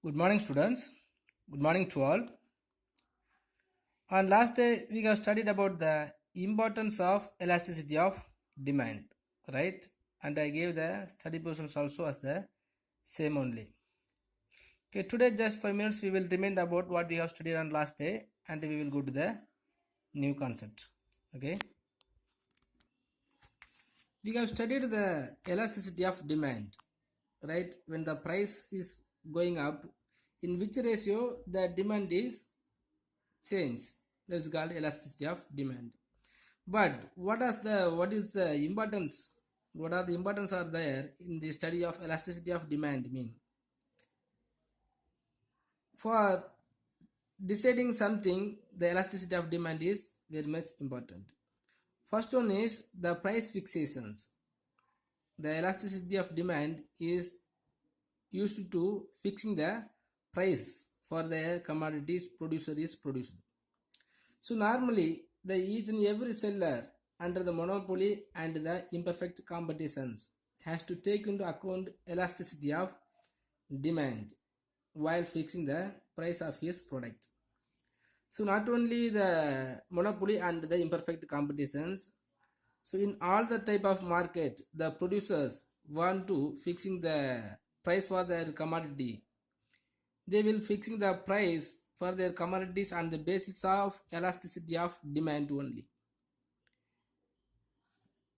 Good morning, students. Good morning to all. On last day, we have studied about the importance of elasticity of demand, right? And I gave the study portions also as the same only. Okay, today just 5 minutes we will remind about what we have studied on last day, and we will go to the new concept. Okay, we have studied the elasticity of demand, right? When the price is going up, in which ratio the demand is change, that's called elasticity of demand. But what is the importance, what are the importance are there in the study of elasticity of demand mean? For deciding something, the elasticity of demand is very much important. First one is the price fixations. The elasticity of demand is used to fixing the price for the commodities producer is produced. So normally, the each and every seller under the monopoly and the imperfect competitions has to take into account elasticity of demand while fixing the price of his product. So not only the monopoly and the imperfect competitions, so in all the type of market, the producers want to fixing the price for their commodity. They will fixing the price for their commodities on the basis of elasticity of demand only.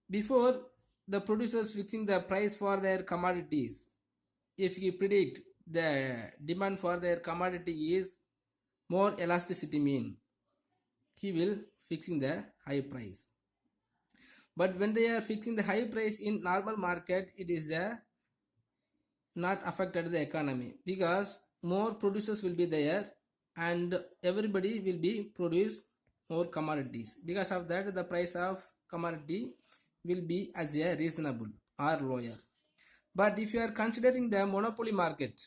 Before the producers fixing the price for their commodities, if he predict the demand for their commodity is more elasticity mean, he will fixing the high price. But when they are fixing the high price in normal market, it is not affected the economy because more producers will be there and everybody will be produce more commodities. Because of that, the price of commodity will be as a reasonable or lower. But if you are considering the monopoly market,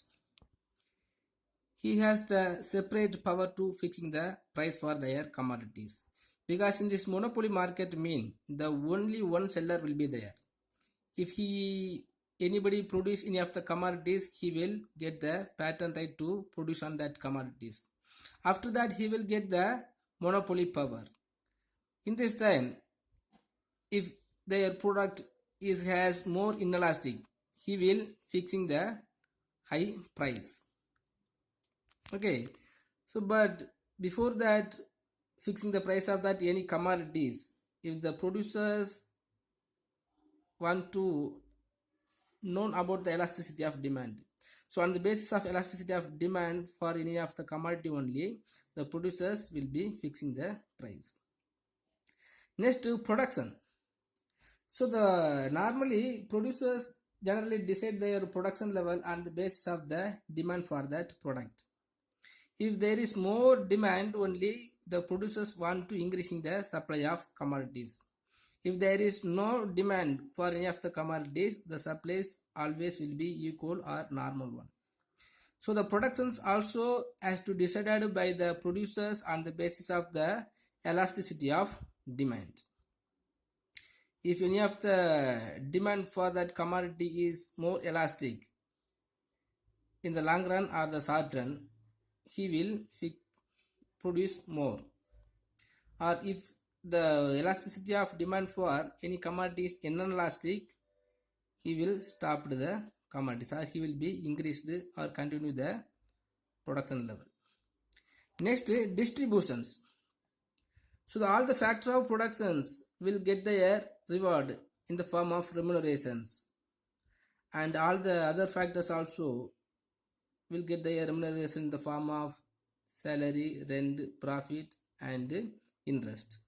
he has the separate power to fixing the price for their commodities. Because in this monopoly market mean the only one seller will be there. If anybody produce any of the commodities, he will get the patent right to produce on that commodities. After that, he will get the monopoly power. In this time, if their product has more inelastic, he will fixing the high price. Okay, so but before that, fixing the price of that any commodities, if the producers want to know about the elasticity of demand, so on the basis of elasticity of demand for any of the commodity only, the producers will be fixing the price. Next, production. So the normally producers generally decide their production level on the basis of the demand for that product. If there is more demand only, the producers want to increasing the supply of commodities. If there is no demand for any of the commodities, the supplies always will be equal or normal one. So the productions also has to decided by the producers on the basis of the elasticity of demand. If any of the demand for that commodity is more elastic in the long run or the short run, he will produce more. Or if the elasticity of demand for any commodity is inelastic, he will stop the commodities or he will be increased or continue the production level. Next, distributions. So all the factor of productions will get their reward in the form of remunerations, and all the other factors also will get their remuneration in the form of salary, rent, profit, and interest.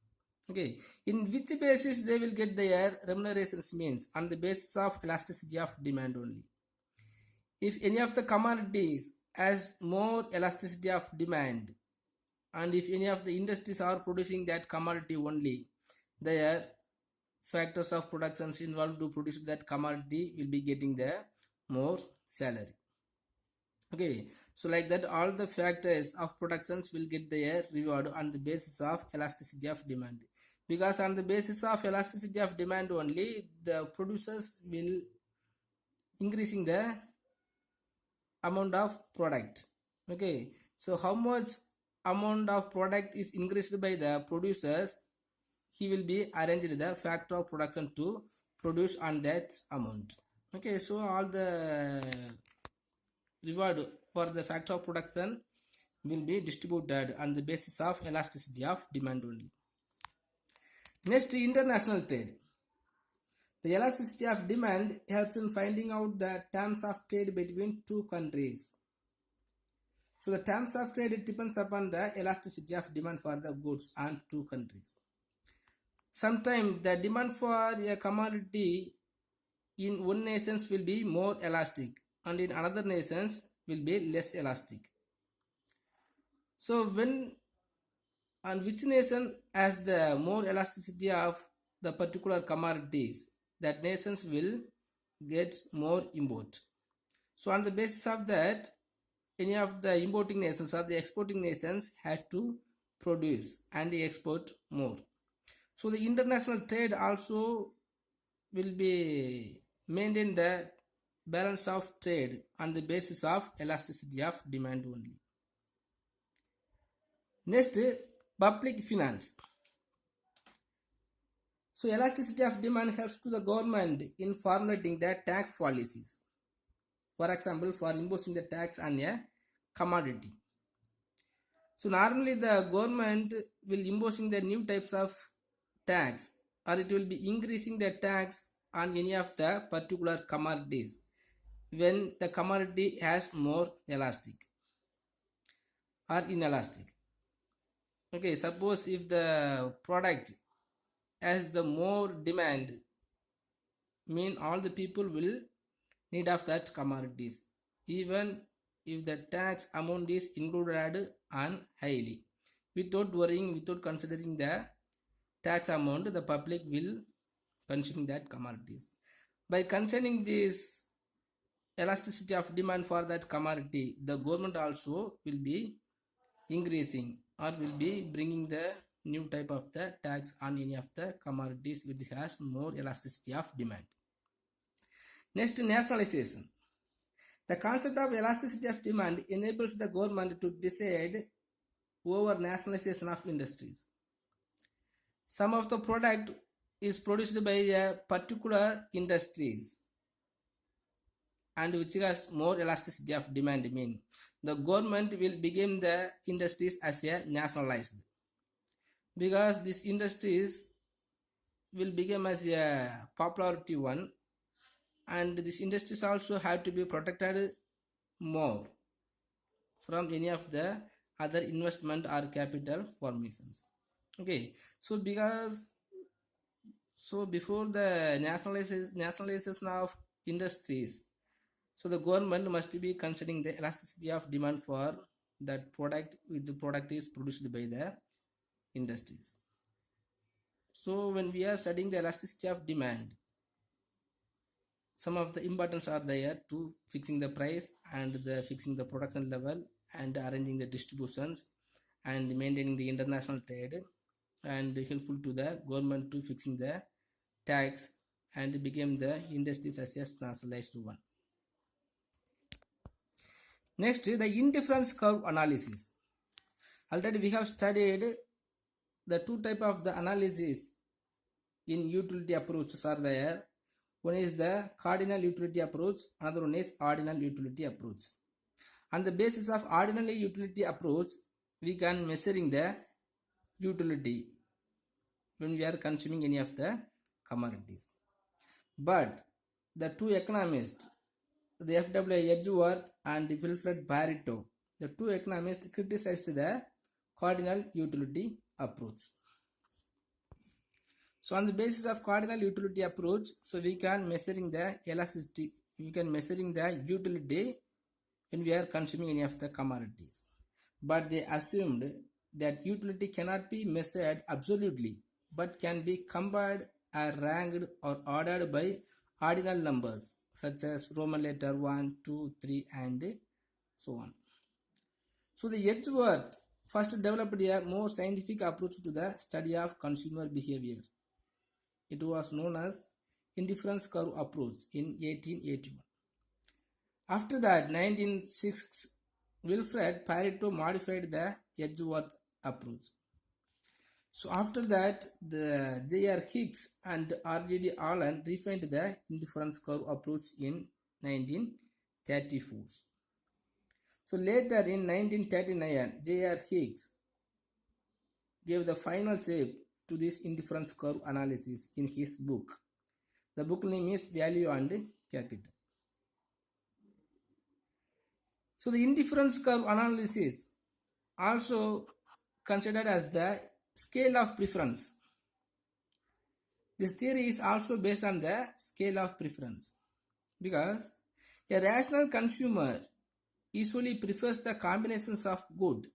Okay, in which basis they will get their remunerations means on the basis of elasticity of demand only. If any of the commodities has more elasticity of demand, and if any of the industries are producing that commodity only, their factors of productions involved to produce that commodity will be getting the more salary. Okay, so like that all the factors of productions will get their reward on the basis of elasticity of demand, because on the basis of elasticity of demand only the producers will increasing the amount of product. Okay, so how much amount of product is increased by the producers, he will be arranged the factor of production to produce on that amount. Okay, so all the reward for the factor of production will be distributed on the basis of elasticity of demand only. Next, international trade. The elasticity of demand helps in finding out the terms of trade between two countries. So the terms of trade depends upon the elasticity of demand for the goods on two countries. Sometimes the demand for a commodity in one nation will be more elastic and in another nations will be less elastic. So when and which nation has the more elasticity of the particular commodities, that nations will get more import. So on the basis of that, any of the importing nations or the exporting nations have to produce and export more. So the international trade also will be maintain the balance of trade on the basis of elasticity of demand only. Next, public finance. So elasticity of demand helps to the government in formulating their tax policies. For example, for imposing the tax on a commodity. So normally the government will imposing the new types of tax, or it will be increasing the tax on any of the particular commodities when the commodity has more elastic or inelastic. Okay, suppose if the product has the more demand, mean all the people will need of that commodities, even if the tax amount is included on highly. Without worrying, without considering the tax amount, the public will consume that commodities. By concerning this elasticity of demand for that commodity, the government also will be increasing or will be bringing the new type of the tax on any of the commodities which has more elasticity of demand. Next, nationalization. The concept of elasticity of demand enables the government to decide over nationalization of industries. Some of the product is produced by a particular industries and which has more elasticity of demand, mean the government will begin the industries as a nationalized, because these industries will become as a popularity one, and these industries also have to be protected more from any of the other investment or capital formations. Okay, so before the nationalization of industries, so the government must be considering the elasticity of demand for that product if the product is produced by the industries. So when we are studying the elasticity of demand, some of the importance are there to fixing the price and the fixing the production level and arranging the distributions and maintaining the international trade, and helpful to the government to fixing the tax and became the industries as a nationalized one. Next, the indifference curve analysis. Already we have studied the two type of the analysis in utility approaches are there. One is the cardinal utility approach, another one is ordinal utility approach. On the basis of ordinal utility approach, we can measuring the utility when we are consuming any of the commodities. But the two economists, the F.W. Edgeworth and Wilfred Pareto, the two economists criticized the cardinal utility approach. So on the basis of cardinal utility approach, so we can measuring the elasticity, we can measuring the utility when we are consuming any of the commodities. But they assumed that utility cannot be measured absolutely, but can be compared or ranked or ordered by ordinal numbers such as Roman letter 1, 2, 3 and so on. So the Edgeworth first developed a more scientific approach to the study of consumer behavior. It was known as indifference curve approach in 1881. After that, 1906, Wilfred Pareto modified the Edgeworth approach. So after that, the J.R. Hicks and R.J.D. Allen refined the indifference curve approach in 1934. So later in 1939, J.R. Hicks gave the final shape to this indifference curve analysis in his book. The book name is Value and Capital. So the indifference curve analysis also considered as the scale of preference. This theory is also based on the scale of preference because a rational consumer usually prefers the combinations of good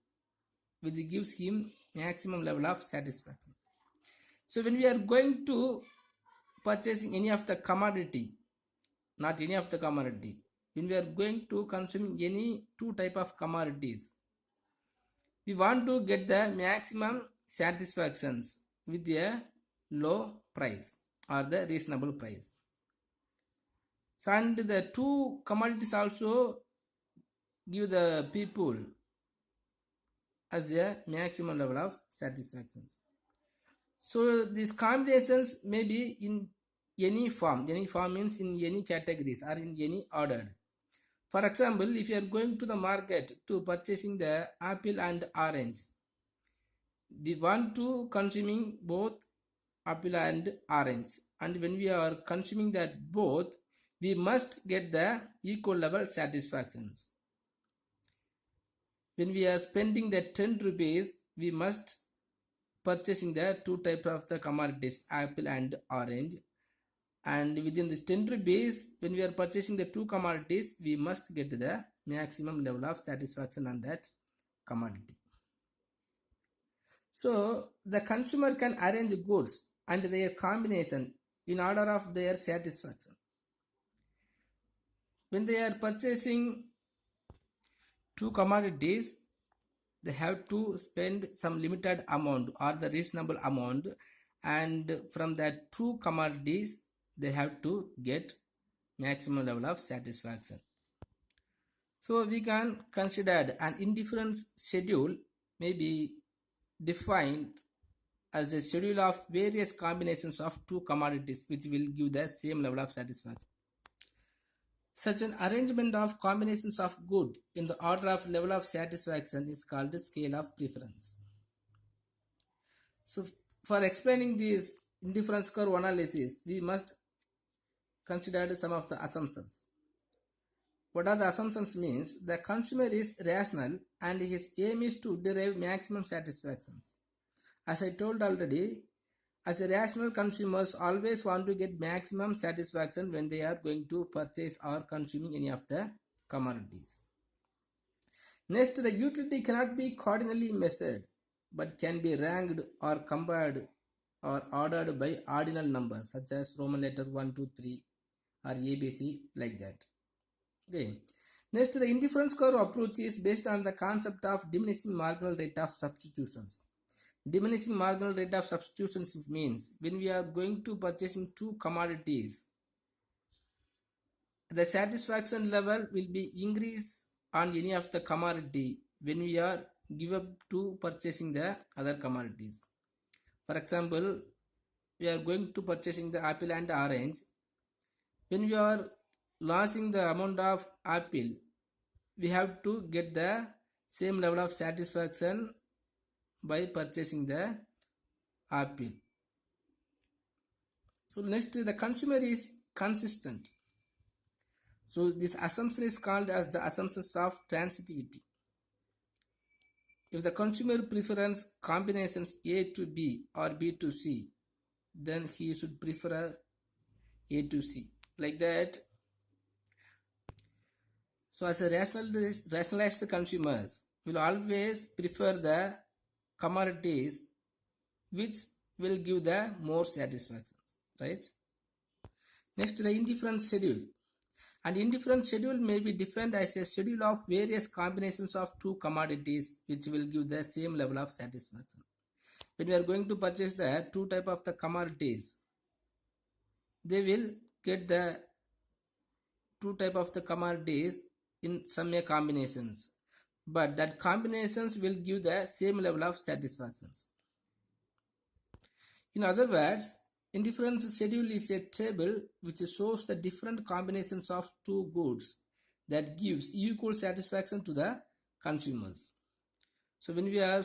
which gives him maximum level of satisfaction. So when we are going to purchasing any of the commodity, not any of the commodity, when we are going to consume any two type of commodities, we want to get the maximum satisfactions with a low price or the reasonable price. So, and the two commodities also give the people as a maximum level of satisfactions. So these combinations may be in any form means in any categories or in any order. For example, if you are going to the market to purchasing the apple and orange, we want to consuming both apple and orange, and when we are consuming that both, we must get the equal level satisfactions. When we are spending the 10 rupees, we must purchasing the two types of the commodities, apple and orange, and within this 10 rupees, when we are purchasing the two commodities, we must get the maximum level of satisfaction on that commodity. So the consumer can arrange goods and their combination in order of their satisfaction. When they are purchasing two commodities, they have to spend some limited amount or the reasonable amount, and from that two commodities they have to get maximum level of satisfaction. So we can consider an indifference schedule may be defined as a schedule of various combinations of two commodities which will give the same level of satisfaction. Such an arrangement of combinations of good in the order of level of satisfaction is called the scale of preference. So for explaining this indifference curve analysis, we must consider some of the assumptions. What are the assumptions means? The consumer is rational and his aim is to derive maximum satisfactions. As I told already, as a rational consumers always want to get maximum satisfaction when they are going to purchase or consuming any of the commodities. Next, the utility cannot be cardinally measured but can be ranked or compared or ordered by ordinal numbers such as Roman letter 1, 2, 3 or ABC, like that. Okay. Next, the indifference curve approach is based on the concept of diminishing marginal rate of substitutions. Diminishing marginal rate of substitutions means when we are going to purchasing two commodities, the satisfaction level will be increased on any of the commodity when we are give up to purchasing the other commodities. For example, we are going to purchasing the apple and orange. When we are losing the amount of apple, we have to get the same level of satisfaction by purchasing the apple. So next, the consumer is consistent. So this assumption is called as the assumptions of transitivity. If the consumer prefers combinations A to B or B to C, then he should prefer A to C, like that. So as a rationalized consumers will always prefer the commodities which will give the more satisfaction, right? Next, the indifference schedule. An indifference schedule may be defined as a schedule of various combinations of two commodities which will give the same level of satisfaction. When we are going to purchase the two type of the commodities, they will get the two type of the commodities in some combinations, but that combinations will give the same level of satisfactions. In other words, indifference schedule is a table which shows the different combinations of two goods that gives equal satisfaction to the consumers. So when we are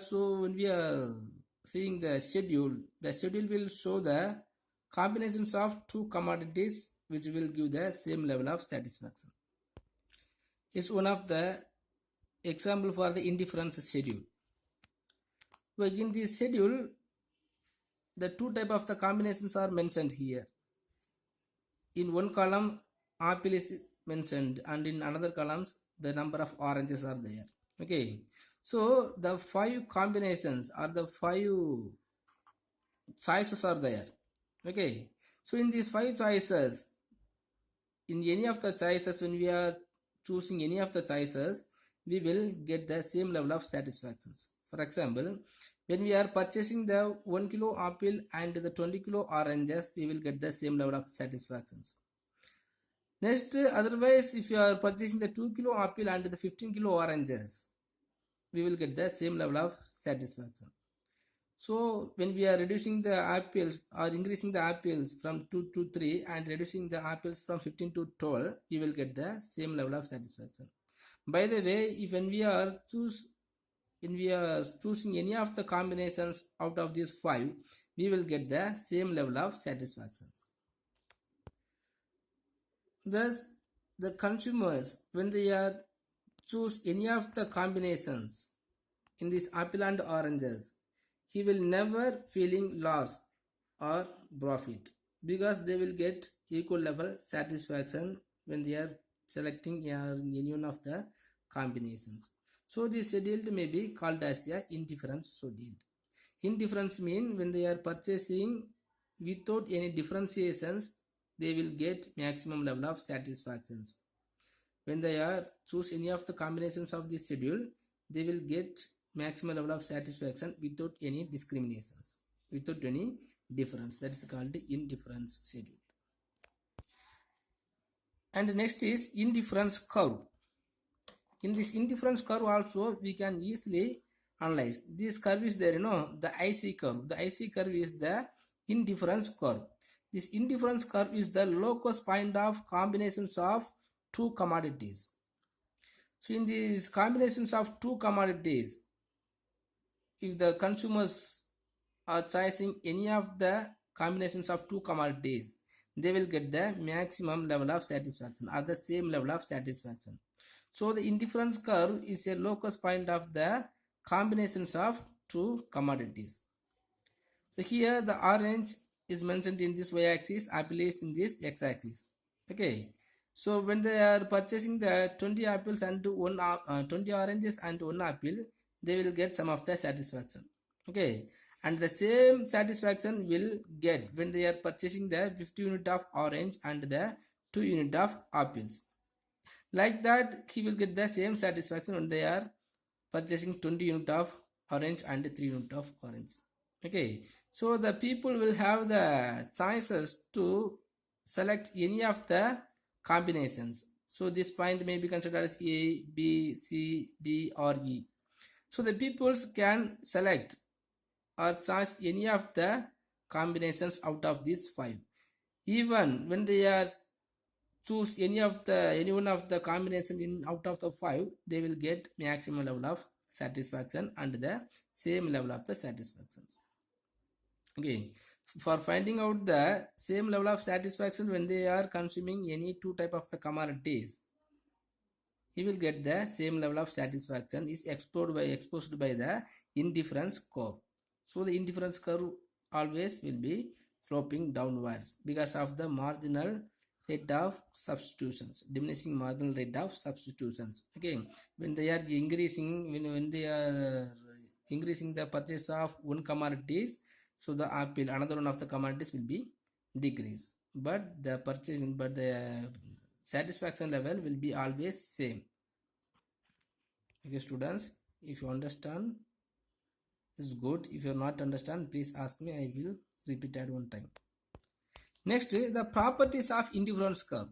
seeing the schedule will show the combinations of two commodities which will give the same level of satisfaction. It's one of the example for the indifference schedule. So in this schedule, the two type of the combinations are mentioned here. In one column, apple is mentioned, and in another columns, the number of oranges are there. Okay, so the 5 combinations or the 5 choices are there. Okay, so in these 5 choices, in any of the choices, when we are choosing any of the choices, we will get the same level of satisfactions. For example, when we are purchasing the 1 kilo apple and the 20 kilo oranges, we will get the same level of satisfactions. Next, otherwise, if you are purchasing the 2 kilo apple and the 15 kilo oranges, we will get the same level of satisfaction. So when we are reducing the apples or increasing the apples from 2 to 3 and reducing the apples from 15 to 12, we will get the same level of satisfaction. By the way, if when we are choosing any of the combinations out of these 5, we will get the same level of satisfactions. Thus, the consumers, when they are choose any of the combinations in this apple and oranges, he will never feeling loss or profit, because they will get equal level satisfaction when they are selecting any one of the combinations. So this schedule may be called as a indifference schedule. Indifference means when they are purchasing without any differentiations, they will get maximum level of satisfactions. When they are choose any of the combinations of this schedule, they will get maximum level of satisfaction without any discriminations, without any difference. That is called the indifference schedule. And next is indifference curve. In this indifference curve also we can easily analyze. This curve is there, the IC curve. The IC curve is the indifference curve. This indifference curve is the lowest point of combinations of two commodities. So in these combinations of two commodities, if the consumers are choosing any of the combinations of two commodities, they will get the maximum level of satisfaction or the same level of satisfaction. So the indifference curve is a lowest point of the combinations of two commodities. So here the orange is mentioned in this y-axis, apple is in this x-axis. Okay. So when they are purchasing the 20 apples and 20 oranges and 1 apple, they will get some of the satisfaction. Okay. And the same satisfaction will get when they are purchasing the 50 unit of orange and the 2 unit of apples. Like that, he will get the same satisfaction when they are purchasing 20 unit of orange and 3 unit of orange. Okay. So the people will have the choices to select any of the combinations. So this point may be considered as A, B, C, D or E. So the peoples can select or choose any of the combinations out of these 5. Even when they are choose any one of the combination in out of the 5, they will get maximum level of satisfaction and the same level of the satisfactions. Okay, for finding out the same level of satisfaction when they are consuming any two type of the commodities, he will get the same level of satisfaction is exposed by the indifference curve. So the indifference curve always will be sloping downwards because of the marginal rate of substitutions, diminishing marginal rate of substitutions. Okay, when they are increasing, when they are increasing the purchase of one commodities, so the apple, another one of the commodities will be decreased, but the satisfaction level will be always same. Okay, students, if you understand, it's good. If you not understand, please ask me. I will repeat at one time. Next, the properties of indifference curve.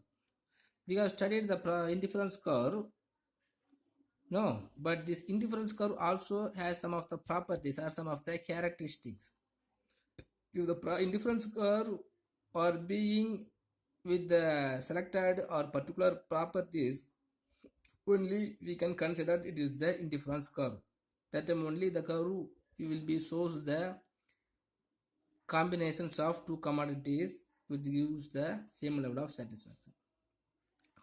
We have studied the indifference curve. No, but this indifference curve also has some of the properties or some of the characteristics. If the indifference curve are being with the selected or particular properties, only we can consider it is the indifference curve. That time only the curve will be shows the combinations of two commodities which gives the same level of satisfaction.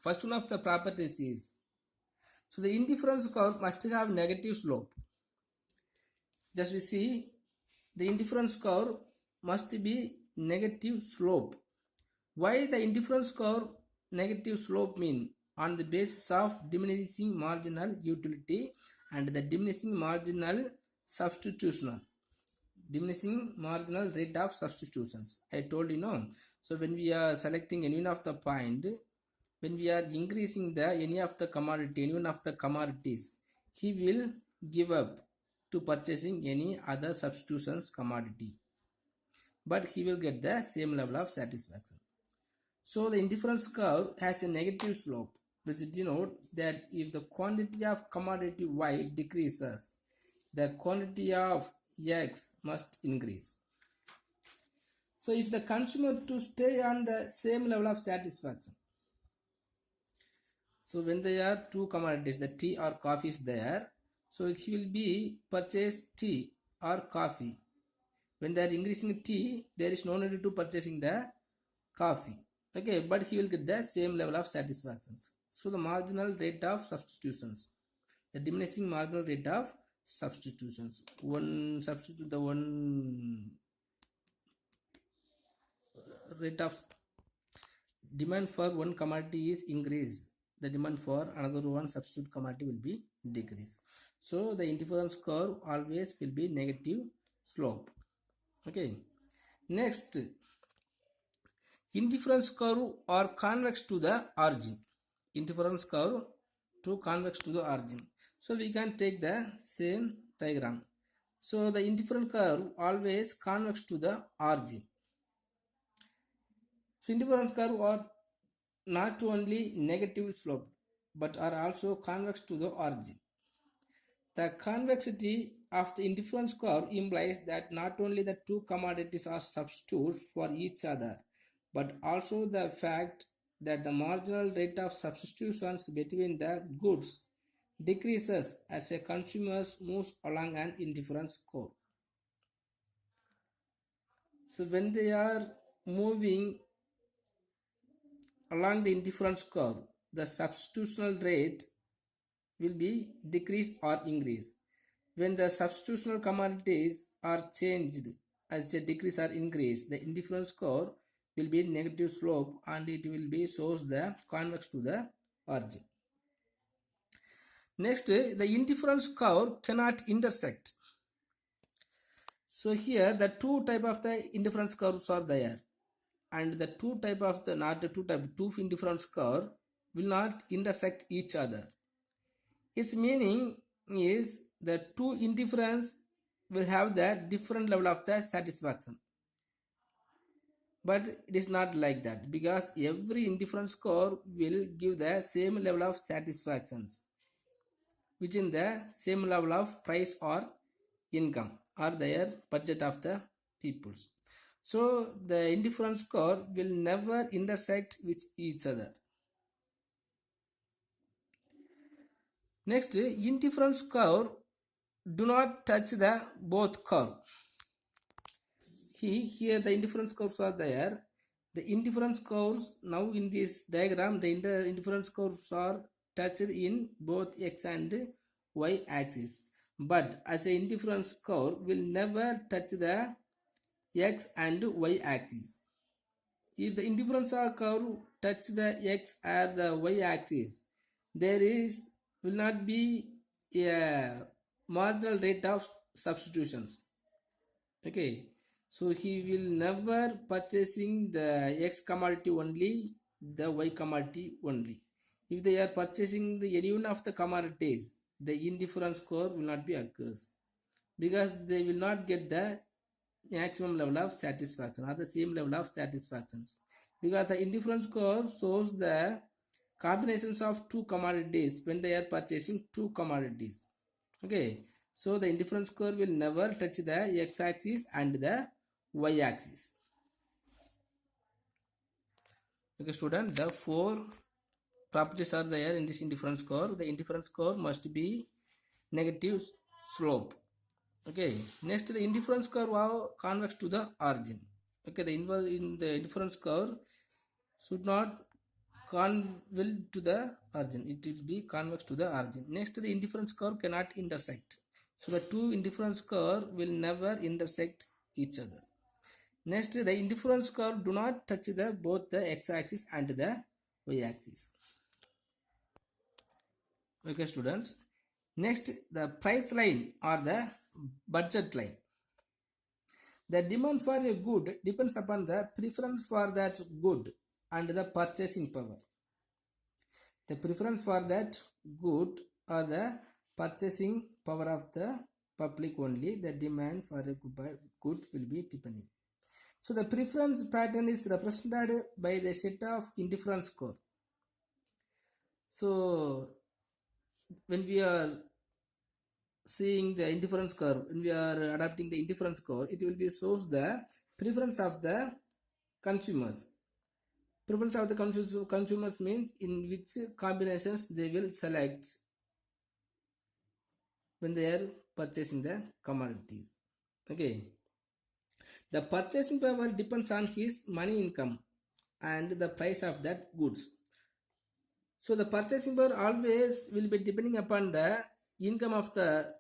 First one of the properties is, so the indifference curve must have negative slope. Just we see the indifference curve must be negative slope. Why the indifference curve negative slope mean? On the basis of diminishing marginal utility and the diminishing marginal substitutional. Diminishing marginal rate of substitutions. I told you no. So when we are selecting any one of the point, when we are increasing the any of the commodity, any one of the commodities, he will give up to purchasing any other substitutions commodity, but he will get the same level of satisfaction. So the indifference curve has a negative slope, which denotes that if the quantity of commodity Y decreases, the quantity of X must increase. So if the consumer to stay on the same level of satisfaction, so when there are two commodities, the tea or coffee is there, so he will be purchase tea or coffee. When they are increasing tea, there is no need to purchasing the coffee. Okay, but he will get the same level of satisfactions. So the marginal rate of substitutions, the diminishing marginal rate of substitutions. One substitute, the one rate of demand for one commodity is increased, the demand for another one substitute commodity will be decreased. So the indifference curve always will be negative slope. Okay, next, indifference curve are convex to the origin. Indifference curve to convex to the origin. So we can take the same diagram. So the indifference curve always convex to the origin. So indifference curve are not only negative slope but are also convex to the origin. The convexity of the indifference curve implies that not only the two commodities are substitutes for each other, but also the fact that the marginal rate of substitutions between the goods decreases as a consumer moves along an indifference curve. So when they are moving along the indifference curve, the substitutional rate will be decreased or increased. When the substitutional commodities are changed as they decrease or increase, the indifference curve will be negative slope and it will be shows the convex to the origin. Next, the indifference curve cannot intersect. So here the two type of the indifference curves are there, and the two type of the not the two type two indifference curve will not intersect each other. Its meaning is the two indifference will have the different level of the satisfaction, but it is not like that, because every indifference curve will give the same level of satisfactions within the same level of price or income or their budget of the peoples. So the indifference curve will never intersect with each other. Next, indifference curve do not touch the both curve. Here the indifference curves are there. The indifference curves now in this diagram, the indifference curves are touched in both x and y axis. But as a indifference curve will never touch the x and y axis. If the indifference curve touch the x or the y axis, there will not be a marginal rate of substitutions. Okay, so he will never purchasing the x commodity only, the y commodity only. If they are purchasing the any one of the commodities, the indifference curve will not be occurs, because they will not get the maximum level of satisfaction or the same level of satisfactions, because the indifference curve shows the combinations of two commodities when they are purchasing two commodities. Okay, so the indifference curve will never touch the x-axis and the y-axis. Okay, student, the four properties are there in this indifference curve. The indifference curve must be negative slope. Okay, next the indifference curve are convex to the origin. Okay, the inverse in the indifference curve should not convex to the origin, it will be convex to the origin. Next, the indifference curve cannot intersect, so the two indifference curve will never intersect each other. Next, the indifference curve do not touch the both the x-axis and the y-axis. Okay, students, next the price line or the budget line. The demand for a good depends upon the preference for that good and the purchasing power. The preference for that good or the purchasing power of the public only, the demand for a good will be depending. So the preference pattern is represented by the set of indifference curve. So when we are seeing the indifference curve, when we are adapting the indifference curve, it will be shows the preference of the consumers. Preference of the consumers means in which combinations they will select when they are purchasing the commodities. Okay, the purchasing power depends on his money income and the price of that goods. So the purchasing power always will be depending upon the income of the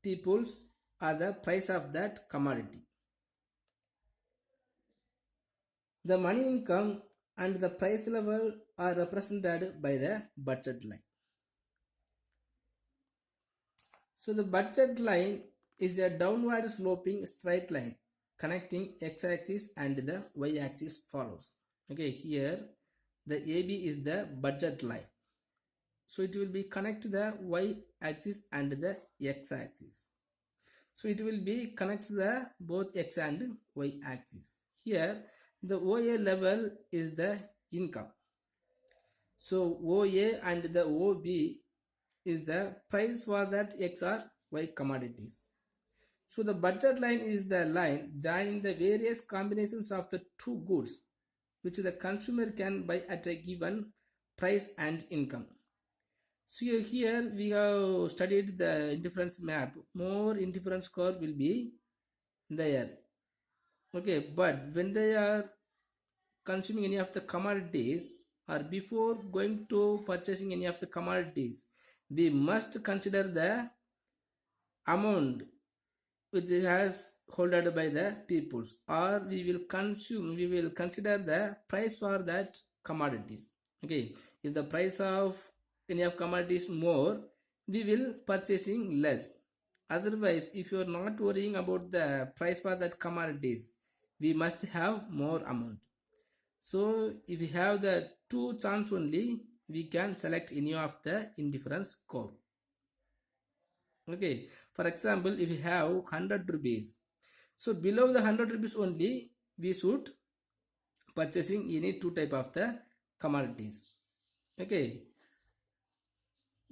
peoples or the price of that commodity. The money income and the price level are represented by the budget line. So the budget line is a downward sloping straight line connecting x-axis and the y-axis follows. Okay, here the AB is the budget line. So it will be connect the y-axis and the x-axis. So it will be connect the both x and y-axis. Here the OA level is the income. So OA and the OB is the price for that X or Y commodities. So the budget line is the line joining the various combinations of the two goods which the consumer can buy at a given price and income. So here we have studied the indifference map. More indifference curve will be there. Okay, but when they are consuming any of the commodities or before going to purchasing any of the commodities, we must consider the amount which has holded by the peoples, or we will consider the price for that commodities. Okay, if the price of any of commodities more, we will purchasing less. Otherwise, if you are not worrying about the price for that commodities, we must have more amount. So if we have the two chance only, we can select any of the indifference curve. Okay, for example, if we have 100 rupees, so below the 100 rupees only we should purchasing any two type of the commodities. Okay,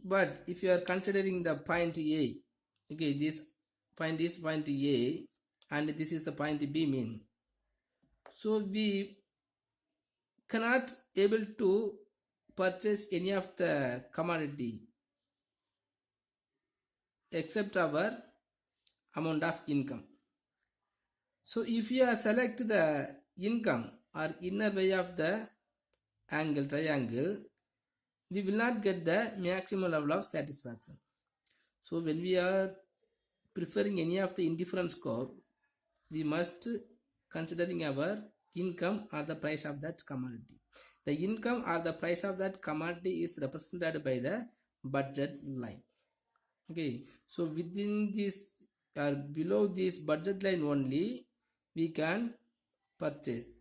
but if you are considering the point A, okay, this point is point A and this is the point B mean, so we cannot able to purchase any of the commodity except our amount of income. So if you select the income or inner way of the angle triangle, we will not get the maximum level of satisfaction. So when we are preferring any of the indifference curve, we must considering our income or the price of that commodity. The income or the price of that commodity is represented by the budget line. Okay, so within this or below this budget line only we can purchase,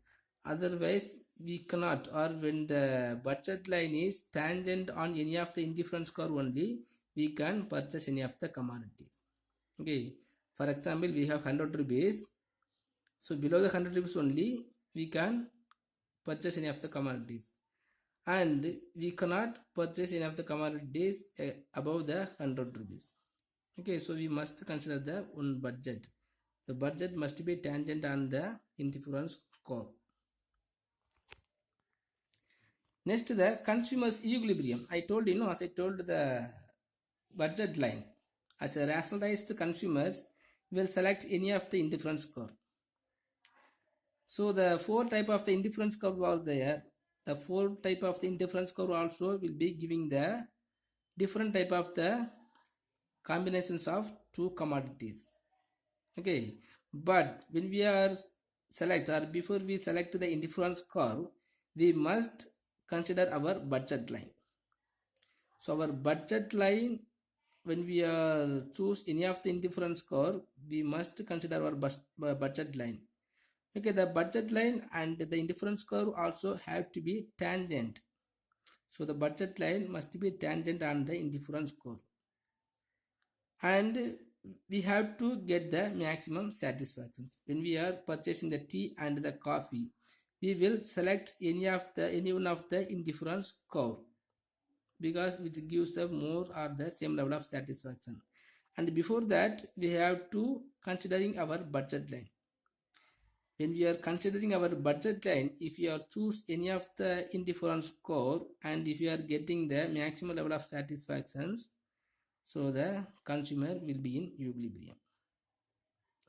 otherwise we cannot, or when the budget line is tangent on any of the indifference curve only we can purchase any of the commodities. Okay, for example, we have 100 rupees, so below the 100 rupees only we can purchase any of the commodities. and we cannot purchase any of the commodities above the 100 rupees. Okay, so we must consider the one budget. The budget must be tangent on the indifference curve. Next, the consumer's equilibrium. I told as I told the budget line. As a rationalized consumers will select any of the indifference curve. So the four type of the indifference curve are there. The four type of the indifference curve also will be giving the different type of the combinations of two commodities. Okay, but when we are select or before we select the indifference curve, we must consider our budget line. So our budget line, when we choose any of the indifference curve, we must consider our budget line. Okay, the budget line and the indifference curve also have to be tangent. So the budget line must be tangent on the indifference curve. And we have to get the maximum satisfaction. When we are purchasing the tea and the coffee, we will select any one of the indifference curve, because which gives the more or the same level of satisfaction. And before that, we have to considering our budget line. When we are considering our budget line, if you are choose any of the indifference curve and if you are getting the maximum level of satisfactions, so the consumer will be in equilibrium.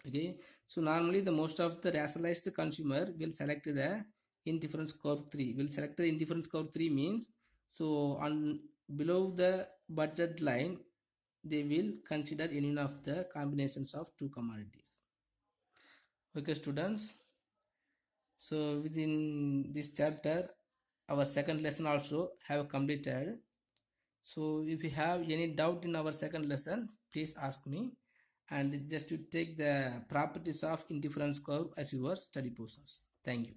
Okay, so normally the most of the rationalized consumer will select the indifference curve 3. Will select the indifference curve 3 means, so on below the budget line, they will consider any one of the combinations of two commodities. Okay, students. So within this chapter, our second lesson also have completed. So if you have any doubt in our second lesson, please ask me, and just to take the properties of indifference curve as your study portions. Thank you.